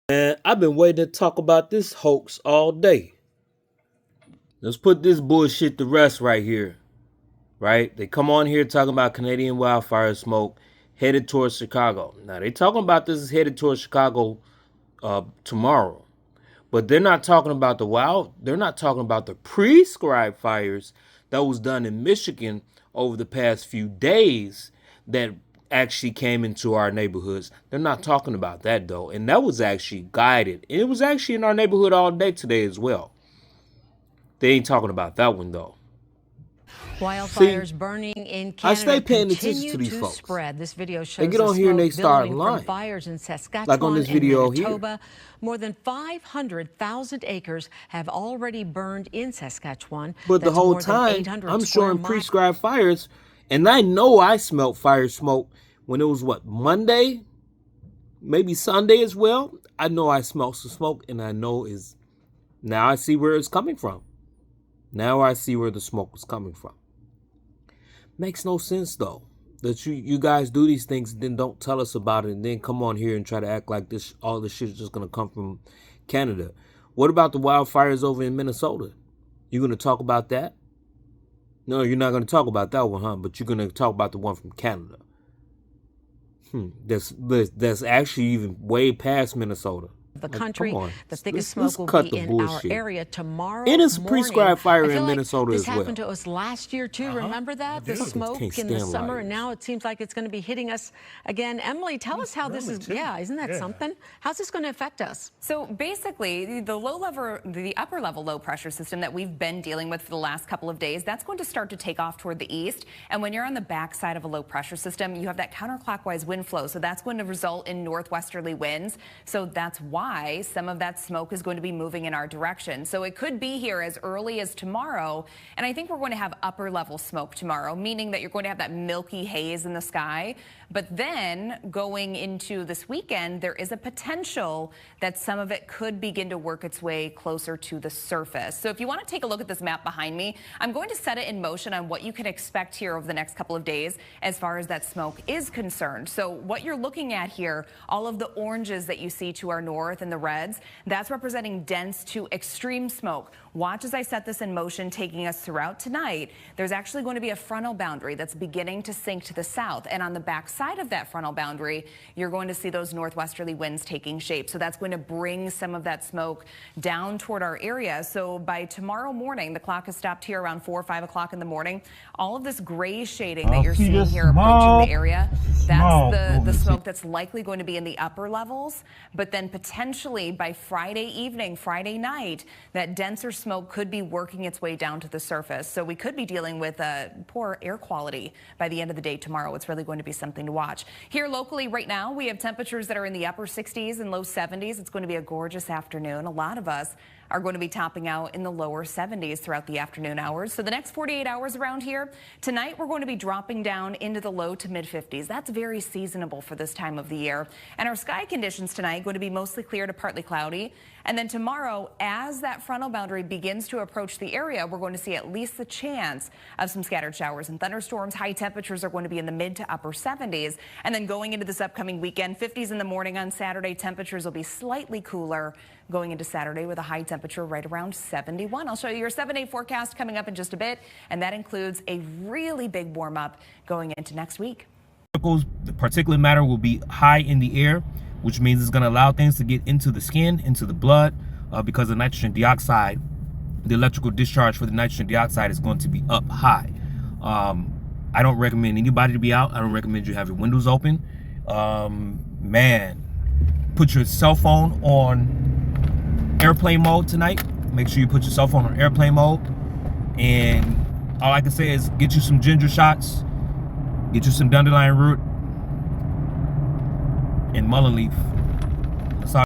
And I've been waiting to talk about this hoax all day. Let's put this bullshit to rest right here. Right? They come on here talking about Canadian wildfire smoke headed towards Chicago. Now they talking about this is headed towards Chicago tomorrow. But they're not talking about they're not talking about the prescribed fires that was done in Michigan over the past few days that actually came into our neighborhoods. They're not talking about that though. And that was actually guided. And it was actually in our neighborhood all day today as well. They ain't talking about that one though. Wildfires burning in Canada. I stay paying attention to these folks. Spread. This video shows they get on here and they start lying. Fires in Saskatchewan, like on this video here. Here. More than 500,000 acres have already burned in Saskatchewan. But the whole time, I'm showing prescribed fires, and I know I smelled fire smoke when it was, what, Monday? Maybe Sunday as well. I know I smelled some smoke, and I know now I see where it's coming from. Now I see where the smoke was coming from. Makes no sense though that you guys do these things and then don't tell us about it and then come on here and try to act like all this shit is just gonna come from Canada. What about the wildfires over in Minnesota? You gonna talk about that? No, you're not gonna talk about that one, huh? But you're gonna talk about the one from Canada. That's actually even way past Minnesota. The country, the thickest smoke will be in our area tomorrow. It is prescribed fire in Minnesota as well. This happened to us last year too. Remember that? The smoke in the summer, and now it seems like it's going to be hitting us again. Emily, tell us how this is. Yeah, isn't that something? How's this going to affect us? So basically, the upper level low pressure system that we've been dealing with for the last couple of days, that's going to start to take off toward the east. And when you're on the backside of a low pressure system, you have that counterclockwise wind flow. So that's going to result in northwesterly winds. So that's why some of that smoke is going to be moving in our direction. So it could be here as early as tomorrow. And I think we're going to have upper level smoke tomorrow, meaning that you're going to have that milky haze in the sky. But then going into this weekend, there is a potential that some of it could begin to work its way closer to the surface. So if you want to take a look at this map behind me, I'm going to set it in motion on what you can expect here over the next couple of days as far as that smoke is concerned. So what you're looking at here, all of the oranges that you see to our north and the reds, that's representing dense to extreme smoke. Watch as I set this in motion, taking us throughout tonight. There's actually going to be a frontal boundary that's beginning to sink to the south. And on the back side of that frontal boundary, you're going to see those northwesterly winds taking shape. So that's going to bring some of that smoke down toward our area. So by tomorrow morning, the clock has stopped here around 4 or 5 o'clock in the morning. All of this gray shading that you're seeing here approaching the area, that's the smoke that's likely going to be in the upper levels. But then potentially by Friday evening, Friday night, that denser smoke could be working its way down to the surface. So we could be dealing with poor air quality by the end of the day tomorrow. It's really going to be something to watch. Here locally right now, we have temperatures that are in the upper 60s and low 70s. It's going to be a gorgeous afternoon. A lot of us are going to be topping out in the lower 70s throughout the afternoon hours. So the next 48 hours around here, tonight we're going to be dropping down into the low to mid 50s. That's very seasonable for this time of the year. And our sky conditions tonight going to be mostly clear to partly cloudy. And then tomorrow, as that frontal boundary begins to approach the area, we're going to see at least the chance of some scattered showers and thunderstorms. High temperatures are going to be in the mid to upper 70s. And then going into this upcoming weekend, 50s in the morning on Saturday, temperatures will be slightly cooler going into Saturday with a high temperature right around 71. I'll show you your 7-day forecast coming up in just a bit, and that includes a really big warm up going into next week. The particulate matter will be high in the air, which means it's going to allow things to get into the skin, into the blood, because the nitrogen dioxide, the electrical discharge for the nitrogen dioxide is going to be up high. I don't recommend anybody to be out. I don't recommend you have your windows open. Man, put your cell phone on airplane mode tonight. Make sure you put your cell phone on airplane mode. And all I can say is get you some ginger shots, get you some dandelion root and mullein leaf.